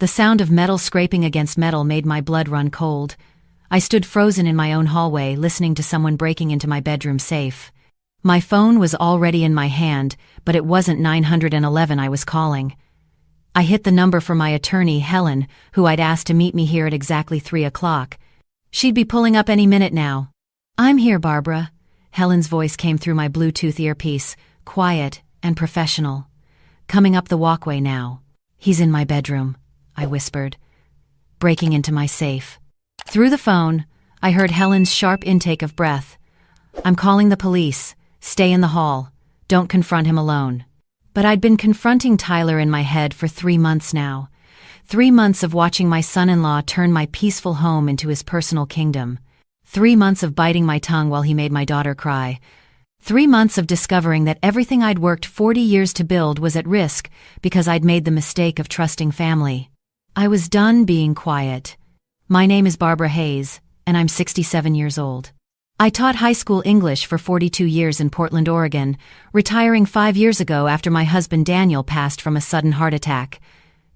The sound of metal scraping against metal made my blood run cold. I stood frozen in my own hallway, listening to someone breaking into my bedroom safe. My phone was already in my hand, but it wasn't 911 I was calling. I hit the number for my attorney, Helen, who I'd asked to meet me here at exactly 3 o'clock. She'd be pulling up any minute now. "I'm here, Barbara." Helen's voice came through my Bluetooth earpiece, quiet and professional. "Coming up the walkway now." "He's in my bedroom," I whispered, breaking into my safe. Through the phone, I heard Helen's sharp intake of breath. "I'm calling the police. Stay in the hall. Don't confront him alone." But I'd been confronting Tyler in my head for 3 months now. 3 months of watching my son-in-law turn my peaceful home into his personal kingdom. 3 months of biting my tongue while he made my daughter cry. 3 months of discovering that everything I'd worked 40 years to build was at risk because I'd made the mistake of trusting family. I was done being quiet. My name is Barbara Hayes, and I'm 67 years old. I taught high school English for 42 years in Portland, Oregon, retiring 5 years ago after my husband Daniel passed from a sudden heart attack.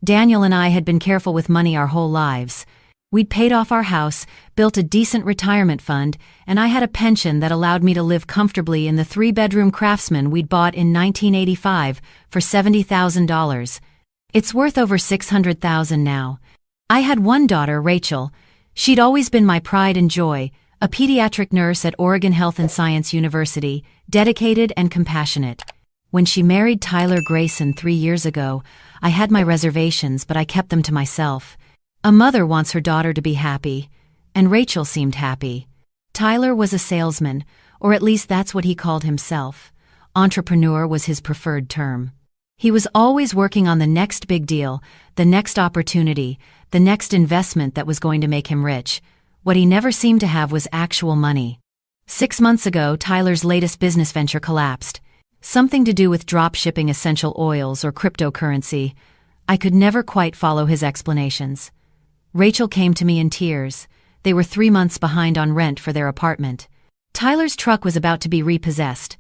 Daniel and I had been careful with money our whole lives. We'd paid off our house, built a decent retirement fund, and I had a pension that allowed me to live comfortably in the 3-bedroom Craftsman we'd bought in 1985 for $70,000. It's worth over $600,000 now. I had one daughter, Rachel. She'd always been my pride and joy, a pediatric nurse at Oregon Health and Science University, dedicated and compassionate. When she married Tyler Grayson 3 years ago, I had my reservations, but I kept them to myself. A mother wants her daughter to be happy, and Rachel seemed happy. Tyler was a salesman, or at least that's what he called himself. Entrepreneur was his preferred term. He was always working on the next big deal, the next opportunity, the next investment that was going to make him rich. What he never seemed to have was actual money. 6 months ago, Tyler's latest business venture collapsed. Something to do with drop shipping essential oils or cryptocurrency. I could never quite follow his explanations. Rachel came to me in tears. They were 3 months behind on rent for their apartment. Tyler's truck was about to be repossessed.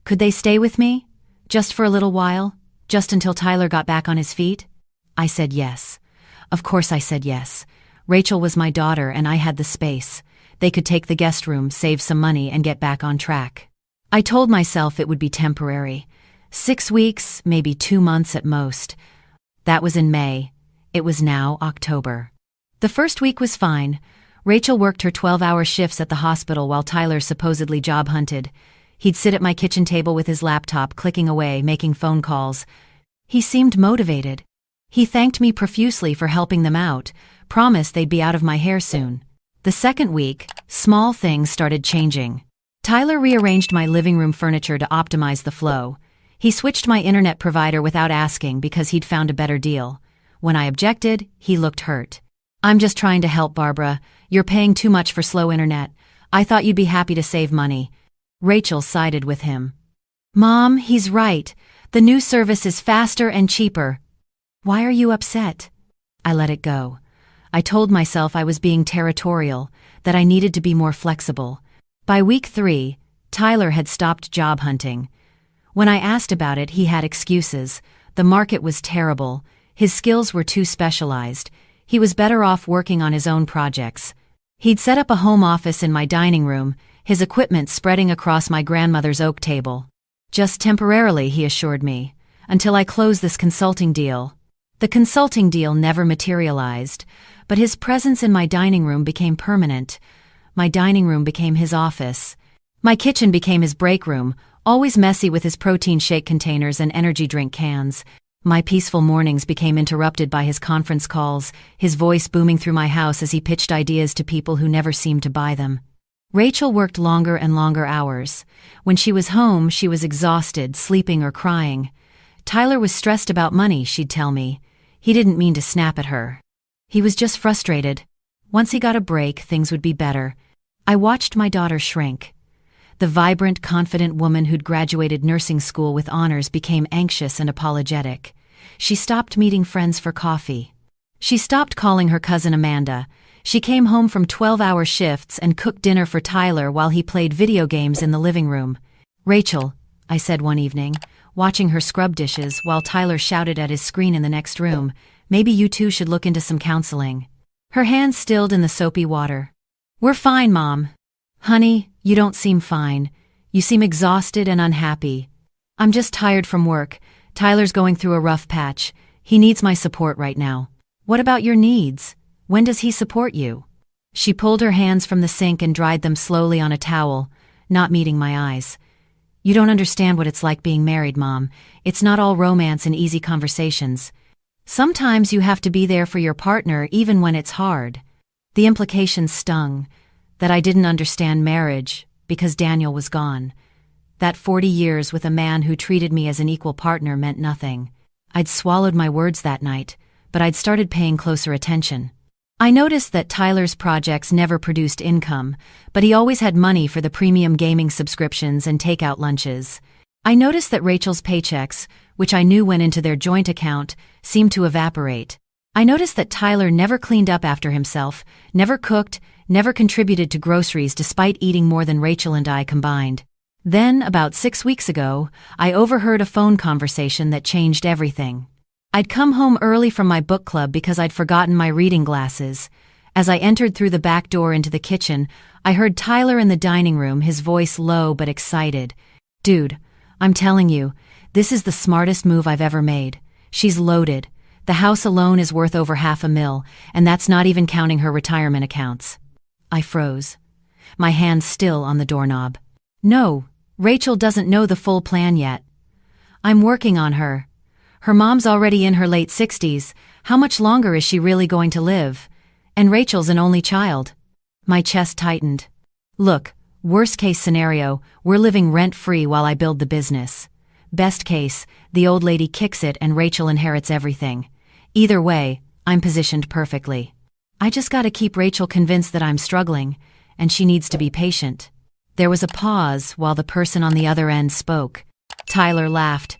Could they stay with me? Just for a little while? Just until Tyler got back on his feet? I said yes. Of course I said yes. Rachel was my daughter and I had the space. They could take the guest room, save some money, and get back on track. I told myself it would be temporary. 6 weeks, maybe 2 months at most. That was in May. It was now October. The first week was fine. Rachel worked her 12-hour shifts at the hospital while Tyler supposedly job hunted. He'd sit at my kitchen table with his laptop, clicking away, making phone calls. He seemed motivated. He thanked me profusely for helping them out, promised they'd be out of my hair soon. The second week, small things started changing. Tyler rearranged my living room furniture to optimize the flow. He switched my internet provider without asking because he'd found a better deal. When I objected, he looked hurt. "I'm just trying to help, Barbara. You're paying too much for slow internet. I thought you'd be happy to save money." Rachel sided with him. "Mom, he's right. The new service is faster and cheaper." "Why are you upset?" I let it go. I told myself I was being territorial, that I needed to be more flexible. By week 3, Tyler had stopped job hunting. When I asked about it, he had excuses. The market was terrible. His skills were too specialized. He was better off working on his own projects. He'd set up a home office in my dining room, his equipment spreading across my grandmother's oak table. "Just temporarily," he assured me, "until I close this consulting deal." The consulting deal never materialized, but his presence in my dining room became permanent. My dining room became his office. My kitchen became his break room, always messy with his protein shake containers and energy drink cans. My peaceful mornings became interrupted by his conference calls, his voice booming through my house as he pitched ideas to people who never seemed to buy them. Rachel worked longer and longer hours. When she was home, she was exhausted, sleeping or crying. Tyler was stressed about money, she'd tell me. He didn't mean to snap at her. He was just frustrated. Once he got a break, things would be better. I watched my daughter shrink. The vibrant, confident woman who'd graduated nursing school with honors became anxious and apologetic. She stopped meeting friends for coffee. She stopped calling her cousin Amanda. She came home from 12-hour shifts and cooked dinner for Tyler while he played video games in the living room. "Rachel," I said one evening, watching her scrub dishes while Tyler shouted at his screen in the next room, Maybe you two should look into some counseling." Her hands stilled in the soapy water. "We're fine, Mom." "Honey, you don't seem fine. You seem exhausted and unhappy." "I'm just tired from work. Tyler's going through a rough patch. He needs my support right now." "What about your needs? When does he support you?" She pulled her hands from the sink and dried them slowly on a towel, not meeting my eyes. "You don't understand what it's like being married, Mom. It's not all romance and easy conversations. Sometimes you have to be there for your partner even when it's hard." The implications stung, that I didn't understand marriage because Daniel was gone. That 40 years with a man who treated me as an equal partner meant nothing. I'd swallowed my words that night, but I'd started paying closer attention. I noticed that Tyler's projects never produced income, but he always had money for the premium gaming subscriptions and takeout lunches. I noticed that Rachel's paychecks, which I knew went into their joint account, seemed to evaporate. I noticed that Tyler never cleaned up after himself, never cooked, never contributed to groceries despite eating more than Rachel and I combined. Then, about 6 weeks ago, I overheard a phone conversation that changed everything. I'd come home early from my book club because I'd forgotten my reading glasses. As I entered through the back door into the kitchen, I heard Tyler in the dining room, his voice low but excited. "Dude, I'm telling you, this is the smartest move I've ever made. She's loaded. The house alone is worth over $500,000, and that's not even counting her retirement accounts." I froze, my hands still on the doorknob. "No, Rachel doesn't know the full plan yet. I'm working on her. Her mom's already in her late 60s. How much longer is she really going to live? And Rachel's an only child." My chest tightened. "Look, worst case scenario, we're living rent-free while I build the business. Best case, the old lady kicks it and Rachel inherits everything. Either way, I'm positioned perfectly. I just gotta keep Rachel convinced that I'm struggling, and she needs to be patient." There was a pause while the person on the other end spoke. Tyler laughed.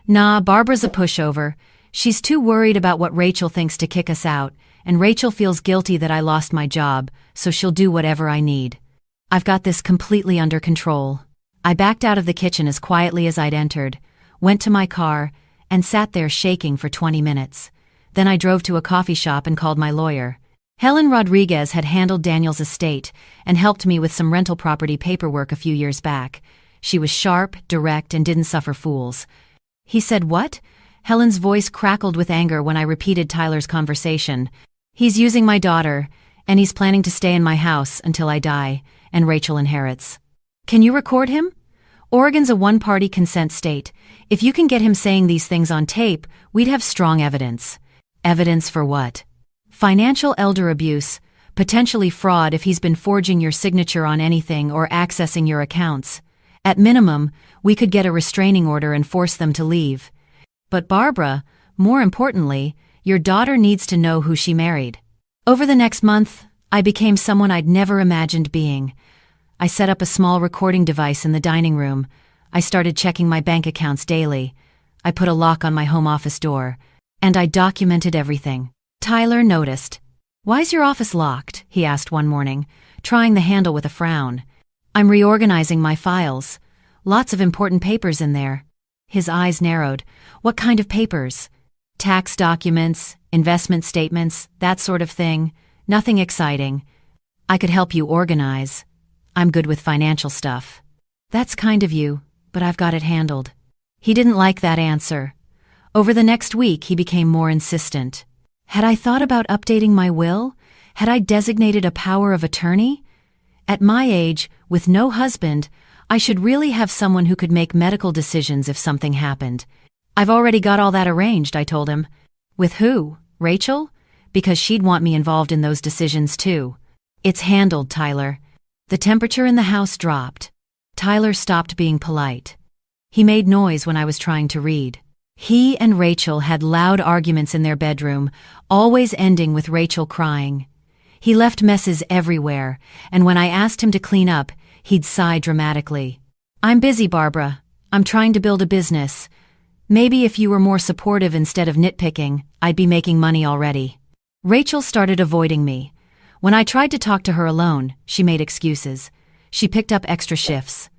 "Nah, Barbara's a pushover. She's too worried about what Rachel thinks to kick us out, and Rachel feels guilty that I lost my job, so she'll do whatever I need. I've got this completely under control." I backed out of the kitchen as quietly as I'd entered, went to my car, and sat there shaking for 20 minutes. Then I drove to a coffee shop and called my lawyer. Helen Rodriguez had handled Daniel's estate and helped me with some rental property paperwork a few years back. She was sharp, direct, and didn't suffer fools. "He said what?" Helen's voice crackled with anger when I repeated Tyler's conversation. "He's using my daughter, and he's planning to stay in my house until I die, and Rachel inherits." "Can you record him?" "Oregon's a one-party consent state. If you can get him saying these things on tape, we'd have strong evidence." "Evidence for what?" "Financial elder abuse, potentially fraud if he's been forging your signature on anything or accessing your accounts. At minimum, we could get a restraining order and force them to leave. But Barbara, more importantly, your daughter needs to know who she married." Over the next month, I became someone I'd never imagined being. I set up a small recording device in the dining room. I started checking my bank accounts daily. I put a lock on my home office door. And I documented everything. Tyler noticed. "Why's your office locked?" he asked one morning, trying the handle with a frown. "I'm reorganizing my files. Lots of important papers in there." His eyes narrowed. "What kind of papers?" "Tax documents, investment statements, that sort of thing. Nothing exciting." "I could help you organize. I'm good with financial stuff." "That's kind of you, but I've got it handled." He didn't like that answer. Over the next week, he became more insistent. Had I thought about updating my will? Had I designated a power of attorney? At my age, with no husband, I should really have someone who could make medical decisions if something happened. "I've already got all that arranged," I told him. "With who? Rachel? Because she'd want me involved in those decisions too." "It's handled, Tyler." The temperature in the house dropped. Tyler stopped being polite. He made noise when I was trying to read. He and Rachel had loud arguments in their bedroom, always ending with Rachel crying. He left messes everywhere, and when I asked him to clean up, he'd sigh dramatically. "I'm busy, Barbara. I'm trying to build a business. Maybe if you were more supportive instead of nitpicking, I'd be making money already." Rachel started avoiding me. When I tried to talk to her alone, she made excuses. She picked up extra shifts.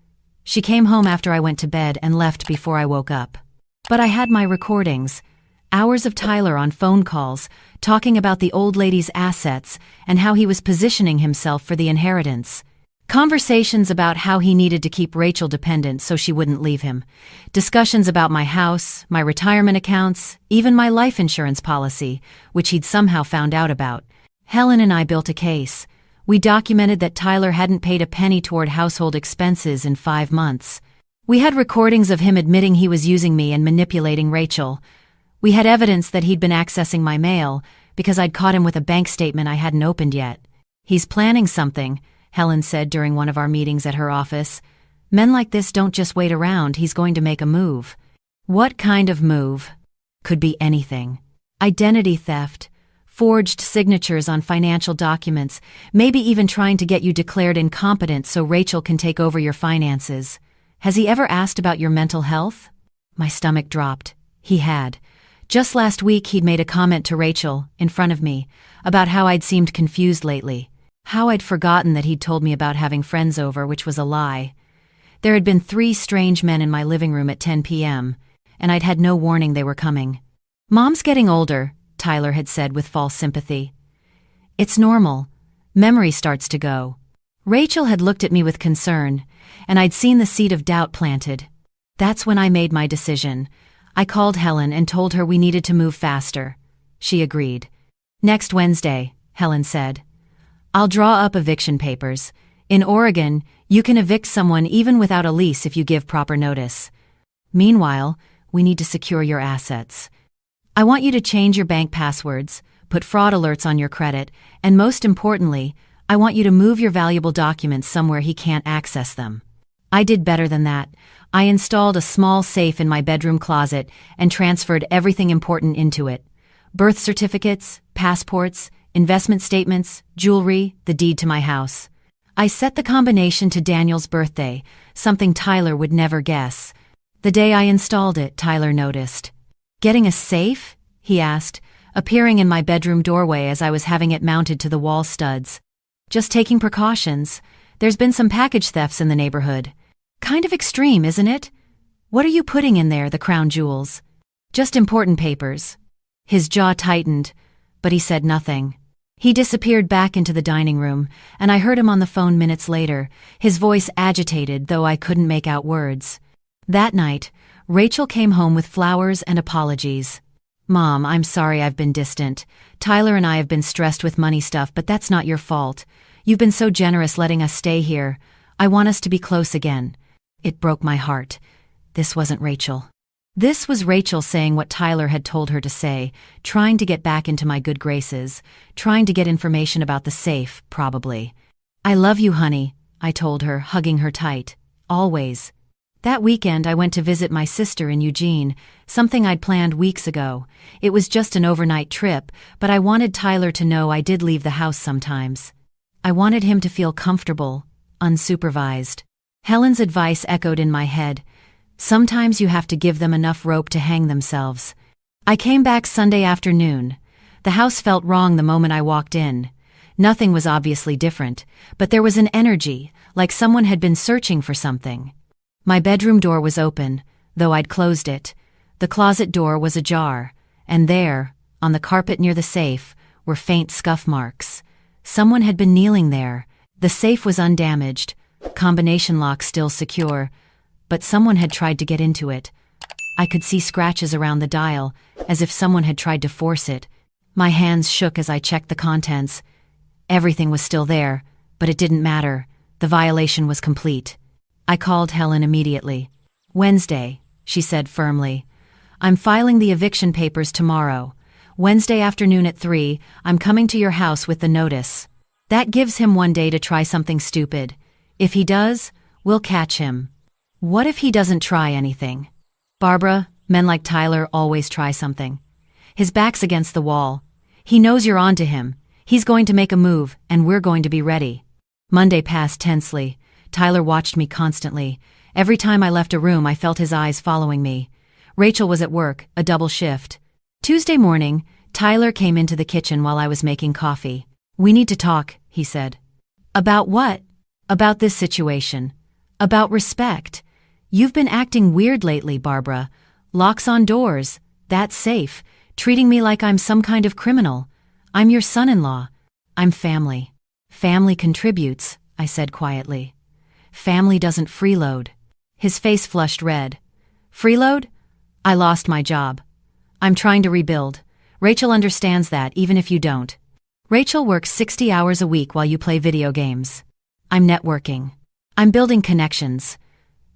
She came home after I went to bed and left before I woke up. But I had my recordings. Hours of Tyler on phone calls, talking about the old lady's assets and how he was positioning himself for the inheritance. Conversations about how he needed to keep Rachel dependent so she wouldn't leave him. Discussions about my house, my retirement accounts, even my life insurance policy, which he'd somehow found out about. Helen and I built a case. We documented that Tyler hadn't paid a penny toward household expenses in 5 months. We had recordings of him admitting he was using me and manipulating Rachel. We had evidence that he'd been accessing my mail because I'd caught him with a bank statement I hadn't opened yet. He's planning something, Helen said during one of our meetings at her office. Men like this don't just wait around, he's going to make a move. What kind of move? Could be anything. Identity theft, forged signatures on financial documents, maybe even trying to get you declared incompetent so Rachel can take over your finances. Has he ever asked about your mental health? My stomach dropped. He had. Just last week he'd made a comment to Rachel, in front of me, about how I'd seemed confused lately. How I'd forgotten that he'd told me about having friends over, which was a lie. There had been 3 strange men in my living room at 10 p.m., and I'd had no warning they were coming. Mom's getting older, Tyler had said with false sympathy. It's normal. Memory starts to go. Rachel had looked at me with concern, and I'd seen the seed of doubt planted. That's when I made my decision. I called Helen and told her we needed to move faster. She agreed. Next Wednesday, Helen said. I'll draw up eviction papers. In Oregon, you can evict someone even without a lease if you give proper notice. Meanwhile, we need to secure your assets. I want you to change your bank passwords, put fraud alerts on your credit, and most importantly, I want you to move your valuable documents somewhere he can't access them. I did better than that. I installed a small safe in my bedroom closet and transferred everything important into it. Birth certificates, passports, investment statements, jewelry, the deed to my house. I set the combination to Daniel's birthday, something Tyler would never guess. The day I installed it, Tyler noticed. Getting a safe? He asked, appearing in my bedroom doorway as I was having it mounted to the wall studs. Just taking precautions. There's been some package thefts in the neighborhood. Kind of extreme, isn't it? What are you putting in there, the crown jewels? Just important papers. His jaw tightened, but he said nothing. He disappeared back into the dining room, and I heard him on the phone minutes later, his voice agitated, though I couldn't make out words. That night, Rachel came home with flowers and apologies. Mom, I'm sorry I've been distant. Tyler and I have been stressed with money stuff, but that's not your fault. You've been so generous letting us stay here. I want us to be close again. It broke my heart. This wasn't Rachel. This was Rachel saying what Tyler had told her to say, trying to get back into my good graces, trying to get information about the safe, probably. I love you, honey, I told her, hugging her tight. Always. That weekend I went to visit my sister in Eugene, something I'd planned weeks ago. It was just an overnight trip, but I wanted Tyler to know I did leave the house sometimes. I wanted him to feel comfortable, unsupervised. Helen's advice echoed in my head. Sometimes you have to give them enough rope to hang themselves. I came back Sunday afternoon. The house felt wrong the moment I walked in. Nothing was obviously different, but there was an energy, like someone had been searching for something. My bedroom door was open, though I'd closed it. The closet door was ajar, and there, on the carpet near the safe, were faint scuff marks. Someone had been kneeling there. The safe was undamaged, combination lock still secure, but someone had tried to get into it. I could see scratches around the dial, as if someone had tried to force it. My hands shook as I checked the contents. Everything was still there, but it didn't matter. The violation was complete. I called Helen immediately. Wednesday, she said firmly. I'm filing the eviction papers tomorrow. Wednesday afternoon at 3, I'm coming to your house with the notice. That gives him one day to try something stupid. If he does, we'll catch him. What if he doesn't try anything? Barbara, men like Tyler always try something. His back's against the wall. He knows you're onto him. He's going to make a move, and we're going to be ready. Monday passed tensely. Tyler watched me constantly. Every time I left a room, I felt his eyes following me. Rachel was at work, a double shift. Tuesday morning, Tyler came into the kitchen while I was making coffee. We need to talk, he said. About what? About this situation. About respect. You've been acting weird lately, Barbara. Locks on doors. That's safe. treating me like I'm some kind of criminal. I'm your son-in-law. I'm family. Family contributes, I said quietly. Family doesn't freeload. His face flushed red. Freeload? I lost my job. I'm trying to rebuild. Rachel understands that, even if you don't. Rachel works 60 hours a week while you play video games. I'm networking. I'm building connections.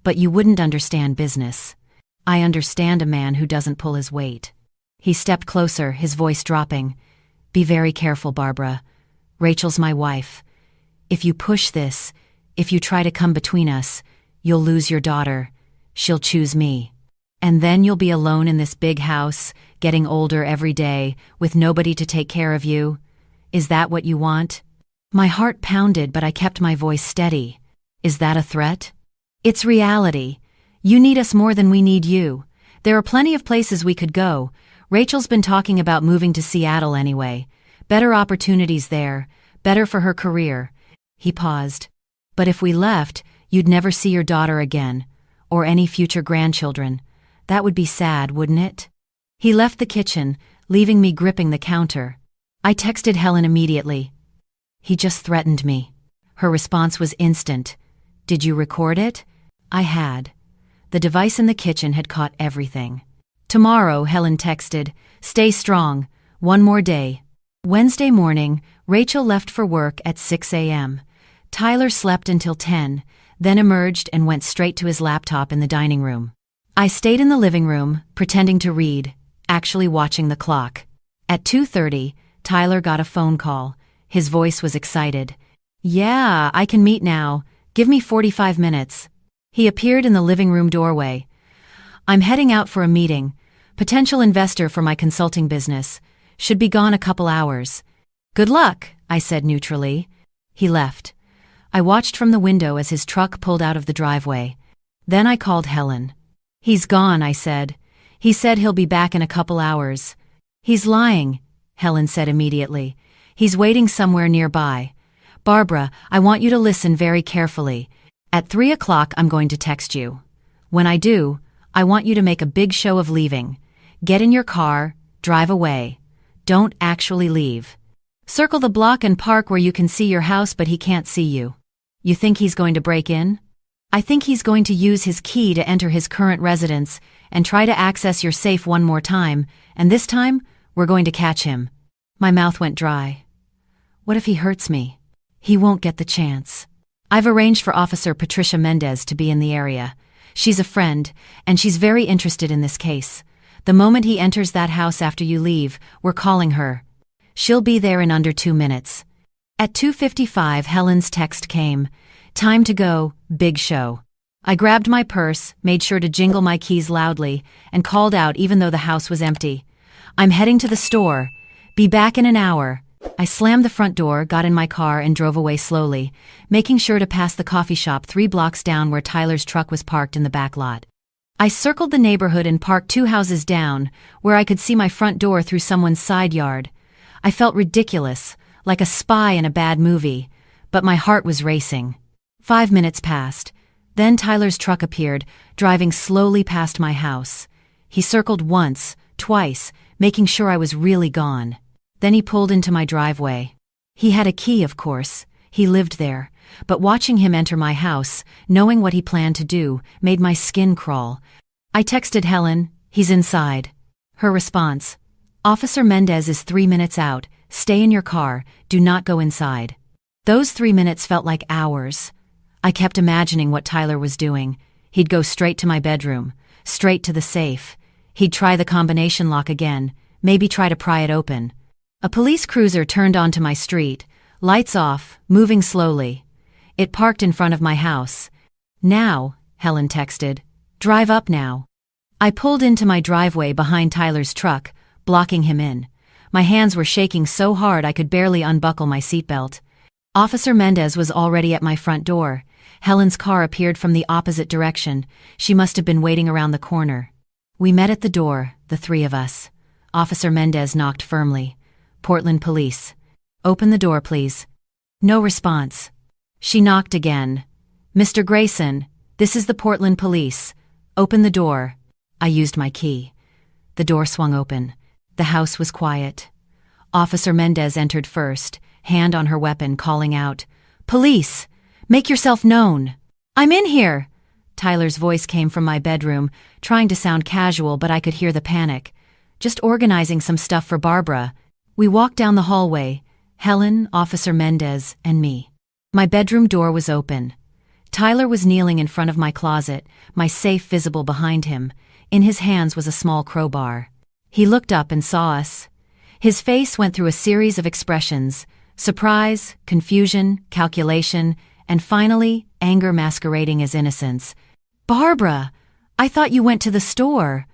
But you wouldn't understand business. I understand a man who doesn't pull his weight. He stepped closer, his voice dropping. Be very careful, Barbara. Rachel's my wife. If you push this, if you try to come between us, you'll lose your daughter. She'll choose me. And then you'll be alone in this big house, getting older every day, with nobody to take care of you. Is that what you want? My heart pounded, but I kept my voice steady. Is that a threat? It's reality. You need us more than we need you. There are plenty of places we could go. Rachel's been talking about moving to Seattle anyway. Better opportunities there. Better for her career. He paused. But if we left, you'd never see your daughter again. Or any future grandchildren. That would be sad, wouldn't it? He left the kitchen, leaving me gripping the counter. I texted Helen immediately. He just threatened me. Her response was instant. Did you record it? I had. The device in the kitchen had caught everything. Tomorrow, Helen texted. Stay strong. One more day. Wednesday morning, Rachel left for work at 6 a.m. Tyler slept until 10, then emerged and went straight to his laptop in the dining room. I stayed in the living room, pretending to read, actually watching the clock. At 2:30, Tyler got a phone call. His voice was excited. Yeah, I can meet now. Give me 45 minutes. He appeared in the living room doorway. I'm heading out for a meeting. Potential investor for my consulting business. Should be gone a couple hours. Good luck, I said neutrally. He left. I watched from the window as his truck pulled out of the driveway. Then I called Helen. He's gone, I said. He said he'll be back in a couple hours. He's lying, Helen said immediately. He's waiting somewhere nearby. Barbara, I want you to listen very carefully. At 3 o'clock I'm going to text you. When I do, I want you to make a big show of leaving. Get in your car, drive away. Don't actually leave. Circle the block and park where you can see your house but he can't see you. You think he's going to break in? I think he's going to use his key to enter his current residence and try to access your safe one more time, and this time, we're going to catch him. My mouth went dry. What if he hurts me? He won't get the chance. I've arranged for Officer Patricia Mendez to be in the area. She's a friend, and she's very interested in this case. The moment he enters that house after you leave, we're calling her. She'll be there in under 2 minutes. At 2:55, Helen's text came. Time to go, big show. I grabbed my purse, made sure to jingle my keys loudly, and called out even though the house was empty. I'm heading to the store. Be back in an hour. I slammed the front door, got in my car, and drove away slowly, making sure to pass the coffee shop 3 blocks down where Tyler's truck was parked in the back lot. I circled the neighborhood and parked 2 houses down, where I could see my front door through someone's side yard. I felt ridiculous, like a spy in a bad movie, but my heart was racing. 5 minutes passed. Then Tyler's truck appeared, driving slowly past my house. He circled once, twice, making sure I was really gone. Then he pulled into my driveway. He had a key, of course. He lived there. But watching him enter my house, knowing what he planned to do, made my skin crawl. I texted Helen, he's inside. Her response, Officer Mendez is 3 minutes out. Stay in your car. Do not go inside. Those 3 minutes felt like hours. I kept imagining what Tyler was doing. He'd go straight to my bedroom, straight to the safe. He'd try the combination lock again, maybe try to pry it open. A police cruiser turned onto my street, lights off, moving slowly. It parked in front of my house. Now, Helen texted, drive up now. I pulled into my driveway behind Tyler's truck, blocking him in. My hands were shaking so hard I could barely unbuckle my seatbelt. Officer Mendez was already at my front door. Helen's car appeared from the opposite direction. She must have been waiting around the corner. We met at the door, the 3 of us. Officer Mendez knocked firmly. Portland Police. Open the door, please. No response. She knocked again. Mr. Grayson, this is the Portland Police. Open the door. I used my key. The door swung open. The house was quiet. Officer Mendez entered first, hand on her weapon, calling out, "Police! Make yourself known!" "I'm in here!" Tyler's voice came from my bedroom, trying to sound casual, but I could hear the panic. "Just organizing some stuff for Barbara." We walked down the hallway, Helen, Officer Mendez, and me. My bedroom door was open. Tyler was kneeling in front of my closet, my safe visible behind him. In his hands was a small crowbar. He looked up and saw us. His face went through a series of expressions: surprise, confusion, calculation, and finally, anger masquerading as innocence. "Barbara, I thought you went to the store."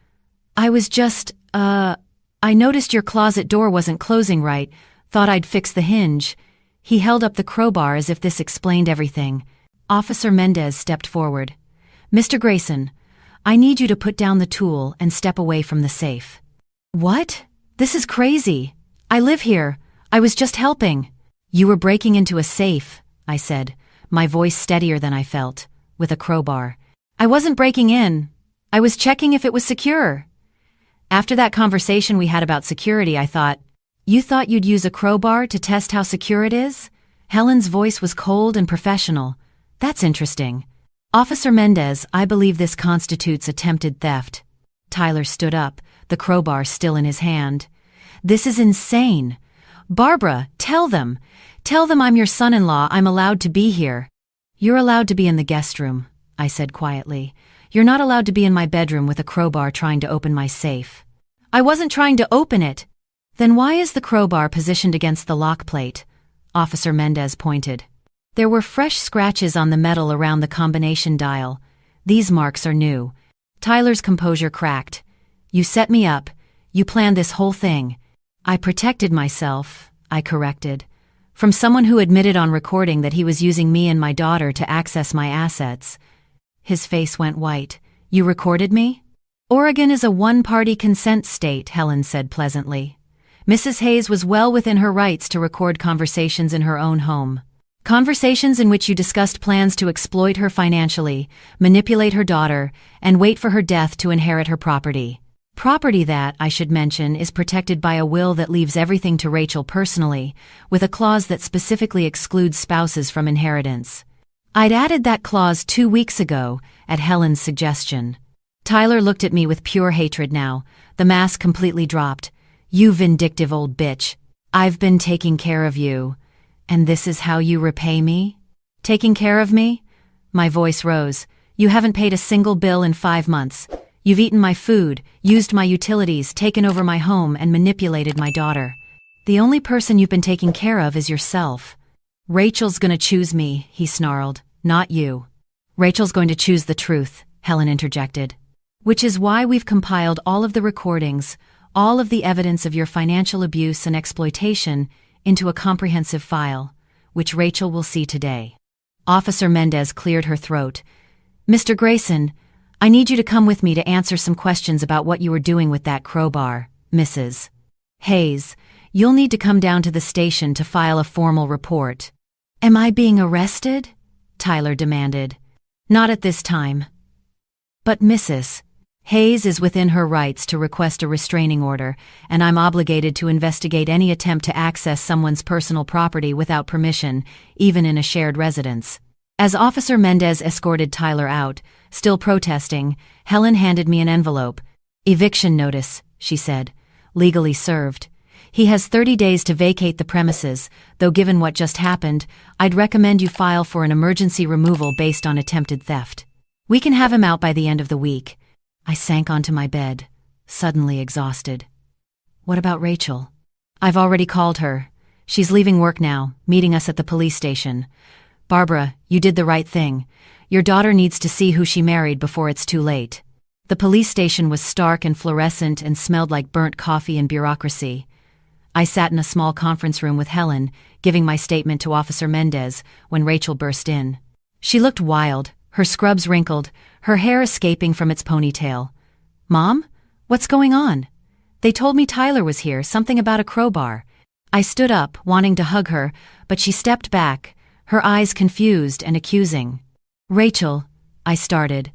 "I was just, I noticed your closet door wasn't closing right, thought I'd fix the hinge." He held up the crowbar as if this explained everything. Officer Mendez stepped forward. "Mr. Grayson, I need you to put down the tool and step away from the safe." "What? This is crazy. I live here. I was just helping." "You were breaking into a safe," I said, my voice steadier than I felt, with a crowbar. "I wasn't breaking in. I was checking if it was secure." After that conversation we had about security, I thought, "You thought you'd use a crowbar to test how secure it is?" Helen's voice was cold and professional. "That's interesting. Officer Mendez, I believe this constitutes attempted theft." Tyler stood up, the crowbar still in his hand. "This is insane. Barbara, tell them. Tell them I'm your son-in-law. I'm allowed to be here." "You're allowed to be in the guest room," I said quietly. "You're not allowed to be in my bedroom with a crowbar trying to open my safe." "I wasn't trying to open it." "Then why is the crowbar positioned against the lock plate?" Officer Mendez pointed. There were fresh scratches on the metal around the combination dial. "These marks are new." Tyler's composure cracked. "You set me up. You planned this whole thing." "I protected myself," I corrected. "From someone who admitted on recording that he was using me and my daughter to access my assets." His face went white. "You recorded me?" "Oregon is a one-party consent state," Helen said pleasantly. "Mrs. Hayes was well within her rights to record conversations in her own home. Conversations in which you discussed plans to exploit her financially, manipulate her daughter, and wait for her death to inherit her property. Property that, I should mention, is protected by a will that leaves everything to Rachel personally, with a clause that specifically excludes spouses from inheritance. I'd added that clause 2 weeks ago, at Helen's suggestion." Tyler looked at me with pure hatred now, the mask completely dropped. "You vindictive old bitch. I've been taking care of you. And this is how you repay me?" "Taking care of me?" My voice rose. "You haven't paid a single bill in 5 months. You've eaten my food, used my utilities, taken over my home, and manipulated my daughter. The only person you've been taking care of is yourself." "Rachel's gonna choose me," he snarled, "not you." "Rachel's going to choose the truth," Helen interjected. "Which is why we've compiled all of the recordings, all of the evidence of your financial abuse and exploitation, into a comprehensive file, which Rachel will see today." Officer Mendez cleared her throat. "Mr. Grayson, I need you to come with me to answer some questions about what you were doing with that crowbar, Mrs. Hayes. You'll need to come down to the station to file a formal report." "Am I being arrested?" Tyler demanded. "Not at this time." "But Mrs. Hayes is within her rights to request a restraining order, and I'm obligated to investigate any attempt to access someone's personal property without permission, even in a shared residence." As Officer Mendez escorted Tyler out, still protesting, Helen handed me an envelope. "Eviction notice," she said. "Legally served. He has 30 days to vacate the premises, though given what just happened, I'd recommend you file for an emergency removal based on attempted theft. We can have him out by the end of the week." I sank onto my bed, suddenly exhausted. What about Rachel? "I've already called her. She's leaving work now, meeting us at the police station. Barbara, you did the right thing. Your daughter needs to see who she married before it's too late." The police station was stark and fluorescent and smelled like burnt coffee and bureaucracy. I sat in a small conference room with Helen, giving my statement to Officer Mendez, when Rachel burst in. She looked wild, her scrubs wrinkled, her hair escaping from its ponytail. "Mom? What's going on?" "They told me Tyler was here, something about a crowbar." I stood up, wanting to hug her, but she stepped back, her eyes confused and accusing. "Rachel," I started,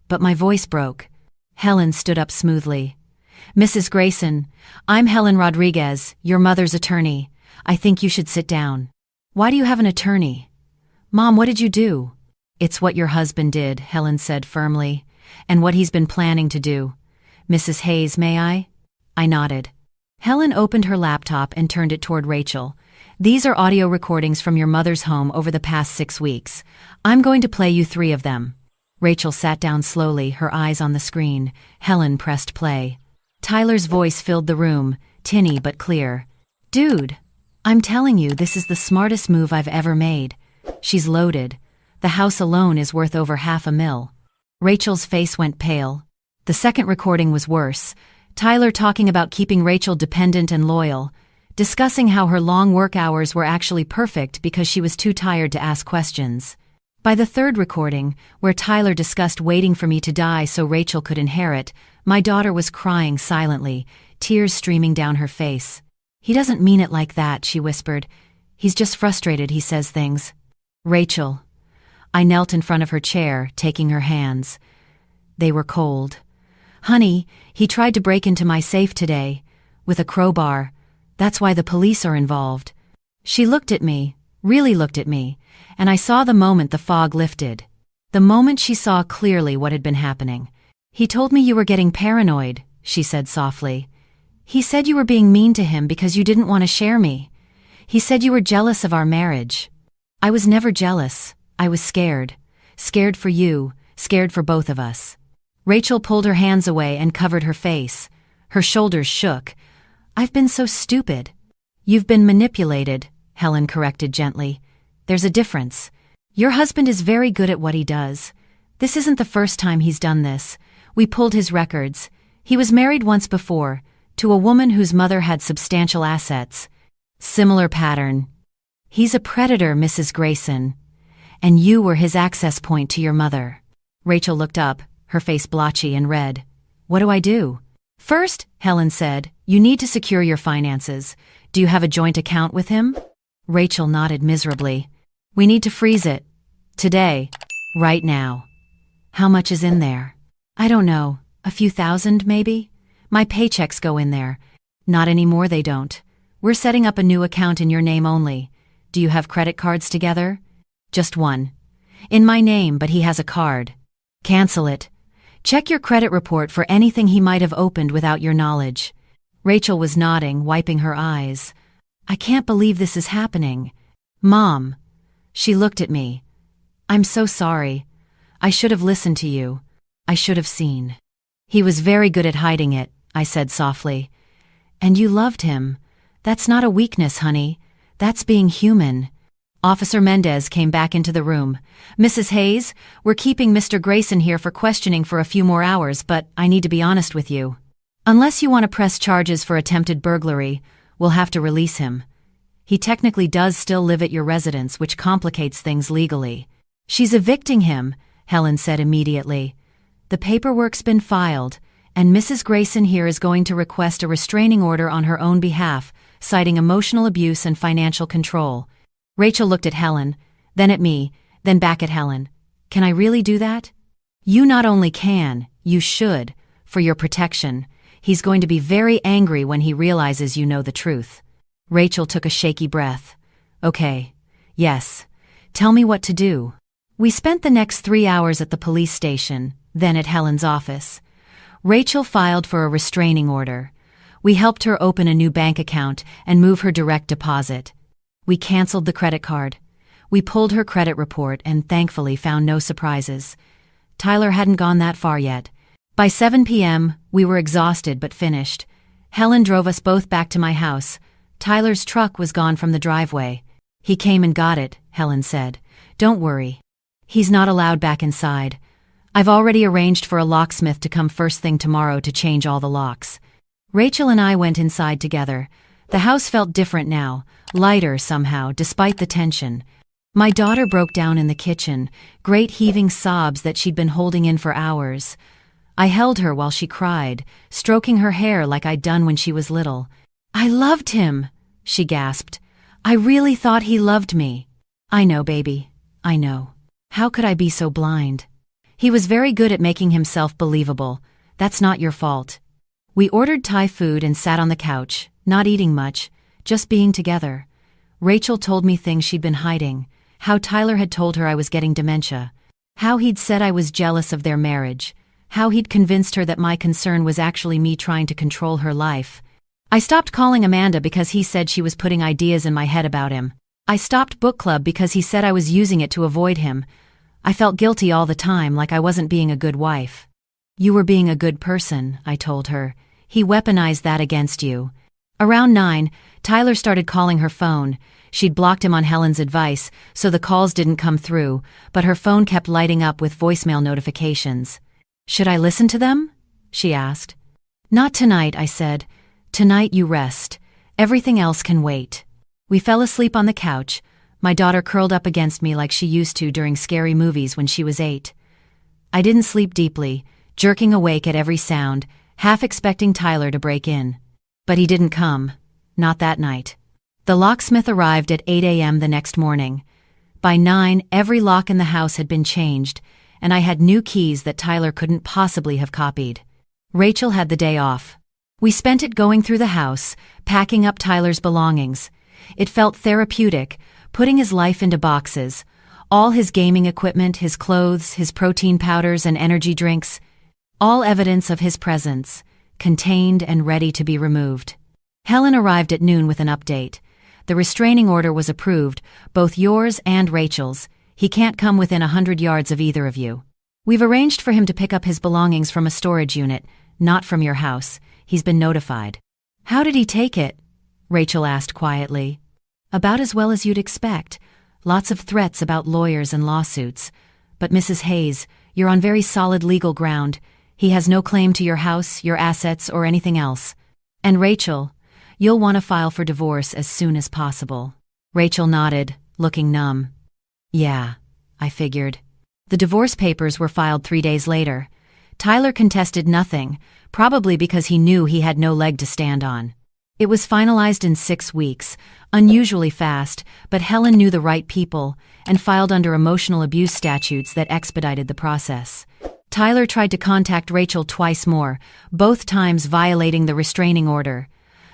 but my voice broke. Helen stood up smoothly. Mrs. Grayson, I'm Helen Rodriguez, your mother's attorney. I think you should sit down. Why do you have an attorney? Mom, what did you do? It's what your husband did, Helen said firmly, and what he's been planning to do. Mrs. Hayes, may I? I nodded. Helen opened her laptop and turned it toward Rachel. These are audio recordings from your mother's home over the past 6 weeks. I'm going to play you 3 of them. Rachel sat down slowly, her eyes on the screen. Helen pressed play. Tyler's voice filled the room, tinny but clear. Dude, I'm telling you, this is the smartest move I've ever made. She's loaded. The house alone is worth over $500,000. Rachel's face went pale. The second recording was worse. Tyler talking about keeping Rachel dependent and loyal, discussing how her long work hours were actually perfect because she was too tired to ask questions. By the third recording, where Tyler discussed waiting for me to die so Rachel could inherit, my daughter was crying silently, tears streaming down her face. He doesn't mean it like that, she whispered. He's just frustrated, he says things. Rachel. I knelt in front of her chair, taking her hands. They were cold. Honey, he tried to break into my safe today, with a crowbar. That's why the police are involved. She looked at me, really looked at me, and I saw the moment the fog lifted. The moment she saw clearly what had been happening. He told me you were getting paranoid, she said softly. He said you were being mean to him because you didn't want to share me. He said you were jealous of our marriage. I was never jealous. I was scared. Scared for you, scared for both of us. Rachel pulled her hands away and covered her face. Her shoulders shook. I've been so stupid. You've been manipulated, Helen corrected gently. There's a difference. Your husband is very good at what he does. This isn't the first time he's done this. We pulled his records. He was married once before, to a woman whose mother had substantial assets. Similar pattern. He's a predator, Mrs. Grayson. And you were his access point to your mother. Rachel looked up, her face blotchy and red. What do I do? First, Helen said, you need to secure your finances. Do you have a joint account with him? Rachel nodded miserably. We need to freeze it. Today. Right now. How much is in there? I don't know. A few thousand, maybe? My paychecks go in there. Not anymore, they don't. We're setting up a new account in your name only. Do you have credit cards together? Just one. In my name, but he has a card. Cancel it. Check your credit report for anything he might have opened without your knowledge. Rachel was nodding, wiping her eyes. I can't believe this is happening. Mom. She looked at me. I'm so sorry. I should have listened to you. I should have seen. He was very good at hiding it, I said softly. And you loved him. That's not a weakness, honey. That's being human. Officer Mendez came back into the room. Mrs. Hayes, we're keeping Mr. Grayson here for questioning for a few more hours, but I need to be honest with you. Unless you want to press charges for attempted burglary, we'll have to release him. He technically does still live at your residence, which complicates things legally. She's evicting him, Helen said immediately. The paperwork's been filed, and Mrs. Grayson here is going to request a restraining order on her own behalf, citing emotional abuse and financial control. Rachel looked at Helen, then at me, then back at Helen. Can I really do that? You not only can, you should, for your protection. He's going to be very angry when he realizes you know the truth. Rachel took a shaky breath. Okay. Yes. Tell me what to do. We spent the next 3 hours at the police station, then at Helen's office. Rachel filed for a restraining order. We helped her open a new bank account and move her direct deposit. We canceled the credit card. We pulled her credit report and thankfully found no surprises. Tyler hadn't gone that far yet. By 7 p.m., we were exhausted but finished. Helen drove us both back to my house. Tyler's truck was gone from the driveway. He came and got it, Helen said. Don't worry. He's not allowed back inside. I've already arranged for a locksmith to come first thing tomorrow to change all the locks. Rachel and I went inside together. The house felt different now, lighter somehow, despite the tension. My daughter broke down in the kitchen, great heaving sobs that she'd been holding in for hours. I held her while she cried, stroking her hair like I'd done when she was little. I loved him, she gasped. I really thought he loved me. I know, baby. I know. How could I be so blind? He was very good at making himself believable. That's not your fault. We ordered Thai food and sat on the couch, not eating much, just being together. Rachel told me things she'd been hiding, how Tyler had told her I was getting dementia, how he'd said I was jealous of their marriage, how he'd convinced her that my concern was actually me trying to control her life. I stopped calling Amanda because he said she was putting ideas in my head about him. I stopped book club because he said I was using it to avoid him. I felt guilty all the time, like I wasn't being a good wife. You were being a good person, I told her. He weaponized that against you. Around 9, Tyler started calling her phone. She'd blocked him on Helen's advice, so the calls didn't come through, but her phone kept lighting up with voicemail notifications. Should I listen to them? She asked. Not tonight, I said. Tonight you rest. Everything else can wait. We fell asleep on the couch, my daughter curled up against me like she used to during scary movies when she was 8. I didn't sleep deeply, jerking awake at every sound, half expecting Tyler to break in. But he didn't come. Not that night. The locksmith arrived at 8 a.m. the next morning. By 9, every lock in the house had been changed, and I had new keys that Tyler couldn't possibly have copied. Rachel had the day off. We spent it going through the house, packing up Tyler's belongings. It felt therapeutic, putting his life into boxes. All his gaming equipment, his clothes, his protein powders and energy drinks. All evidence of his presence, contained and ready to be removed. Helen arrived at noon with an update. The restraining order was approved, both yours and Rachel's. He can't come within 100 yards of either of you. We've arranged for him to pick up his belongings from a storage unit, not from your house. He's been notified. How did he take it? Rachel asked quietly. About as well as you'd expect. Lots of threats about lawyers and lawsuits. But Mrs. Hayes, you're on very solid legal ground. He has no claim to your house, your assets, or anything else. And Rachel, you'll want to file for divorce as soon as possible. Rachel nodded, looking numb. Yeah, I figured. The divorce papers were filed 3 days later. Tyler contested nothing, probably because he knew he had no leg to stand on. It was finalized in 6 weeks, unusually fast, but Helen knew the right people and filed under emotional abuse statutes that expedited the process. Tyler tried to contact Rachel twice more, both times violating the restraining order.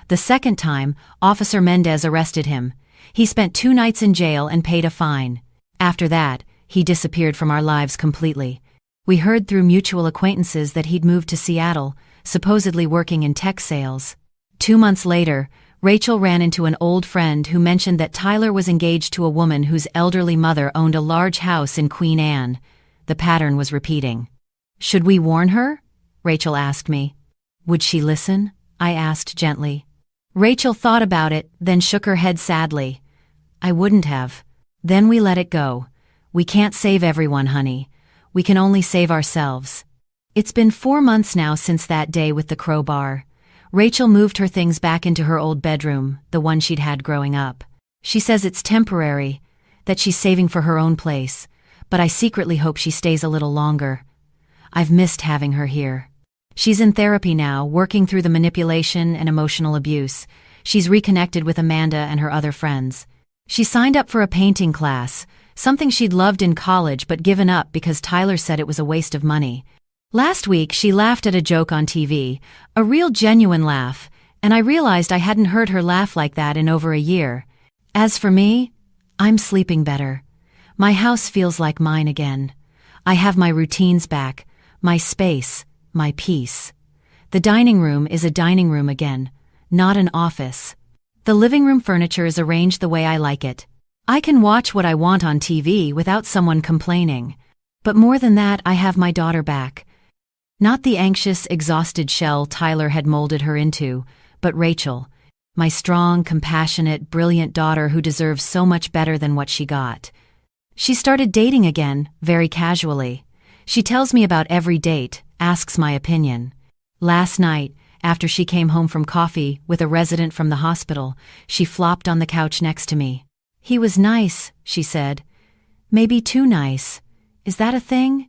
The second time, Officer Mendez arrested him. He spent 2 nights in jail and paid a fine. After that, he disappeared from our lives completely. We heard through mutual acquaintances that he'd moved to Seattle, supposedly working in tech sales. 2 months later, Rachel ran into an old friend who mentioned that Tyler was engaged to a woman whose elderly mother owned a large house in Queen Anne. The pattern was repeating. Should we warn her? Rachel asked me. Would she listen? I asked gently. Rachel thought about it, then shook her head sadly. I wouldn't have. Then we let it go. We can't save everyone, honey. We can only save ourselves. It's been 4 months now since that day with the crowbar. Rachel moved her things back into her old bedroom, the one she'd had growing up. She says it's temporary, that she's saving for her own place, but I secretly hope she stays a little longer. I've missed having her here. She's in therapy now, working through the manipulation and emotional abuse. She's reconnected with Amanda and her other friends. She signed up for a painting class, something she'd loved in college but given up because Tyler said it was a waste of money. Last week, she laughed at a joke on TV, a real genuine laugh, and I realized I hadn't heard her laugh like that in over a year. As for me, I'm sleeping better. My house feels like mine again. I have my routines back, my space, my peace. The dining room is a dining room again, not an office. The living room furniture is arranged the way I like it. I can watch what I want on TV without someone complaining. But more than that, I have my daughter back. Not the anxious, exhausted shell Tyler had molded her into, but Rachel, my strong, compassionate, brilliant daughter who deserves so much better than what she got. She started dating again, very casually. She tells me about every date, asks my opinion. Last night, after she came home from coffee with a resident from the hospital, she flopped on the couch next to me. He was nice, she said. Maybe too nice. Is that a thing?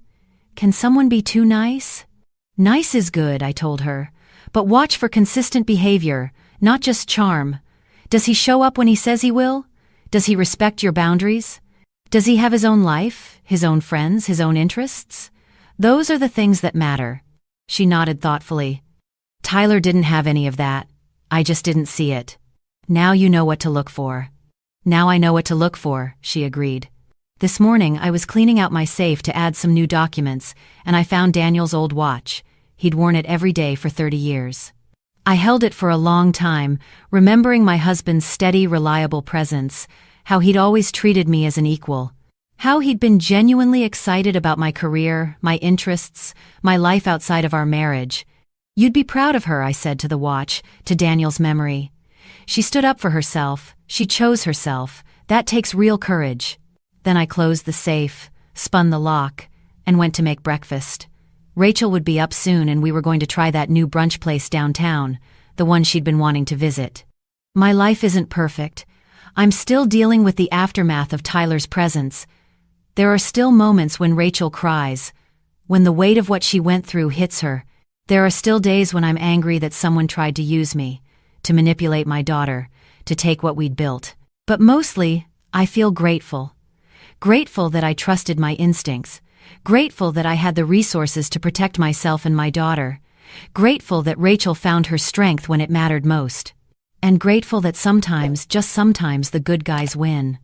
Can someone be too nice? Nice is good, I told her. But watch for consistent behavior, not just charm. Does he show up when he says he will? Does he respect your boundaries? Does he have his own life, his own friends, his own interests? Those are the things that matter. She nodded thoughtfully. Tyler didn't have any of that. I just didn't see it. Now you know what to look for. Now I know what to look for, she agreed. This morning I was cleaning out my safe to add some new documents, and I found Daniel's old watch. He'd worn it every day for 30 years. I held it for a long time, remembering my husband's steady, reliable presence, how he'd always treated me as an equal, how he'd been genuinely excited about my career, my interests, my life outside of our marriage. You'd be proud of her, I said to the watch, to Daniel's memory. She stood up for herself, she chose herself. That takes real courage. Then I closed the safe, spun the lock, and went to make breakfast. Rachel would be up soon and we were going to try that new brunch place downtown, the one she'd been wanting to visit. My life isn't perfect. I'm still dealing with the aftermath of Tyler's presence. There are still moments when Rachel cries, when the weight of what she went through hits her. There are still days when I'm angry that someone tried to use me, to manipulate my daughter, to take what we'd built. But mostly, I feel grateful. Grateful that I trusted my instincts. Grateful that I had the resources to protect myself and my daughter. Grateful that Rachel found her strength when it mattered most. And grateful that sometimes, just sometimes, the good guys win.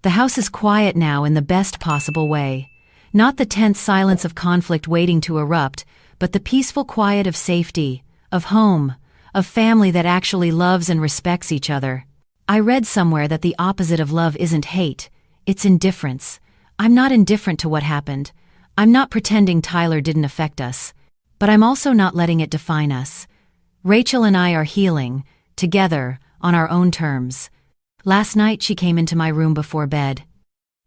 The house is quiet now in the best possible way. Not the tense silence of conflict waiting to erupt, but the peaceful quiet of safety, of home, of family that actually loves and respects each other. I read somewhere that the opposite of love isn't hate, it's indifference. I'm not indifferent to what happened. I'm not pretending Tyler didn't affect us. But I'm also not letting it define us. Rachel and I are healing, together, on our own terms. Last night she came into my room before bed.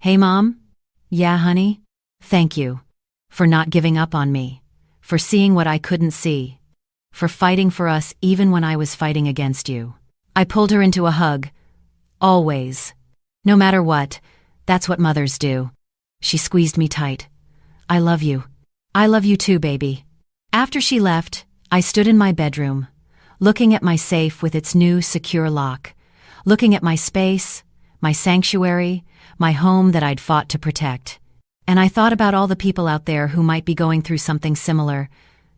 "Hey, Mom?" "Yeah, honey?" "Thank you. For not giving up on me. For seeing what I couldn't see. For fighting for us even when I was fighting against you." I pulled her into a hug. Always. No matter what, that's what mothers do. She squeezed me tight. "I love you. I love you too, baby." After she left, I stood in my bedroom, looking at my safe with its new secure lock, looking at my space, my sanctuary, my home that I'd fought to protect. And I thought about all the people out there who might be going through something similar,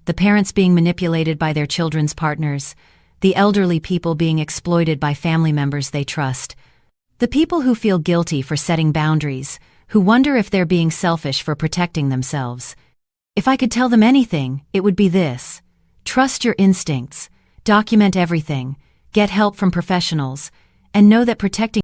the parents being manipulated by their children's partners, the elderly people being exploited by family members they trust, the people who feel guilty for setting boundaries, who wonder if they're being selfish for protecting themselves. If I could tell them anything, it would be this: trust your instincts, document everything, get help from professionals, and know that protecting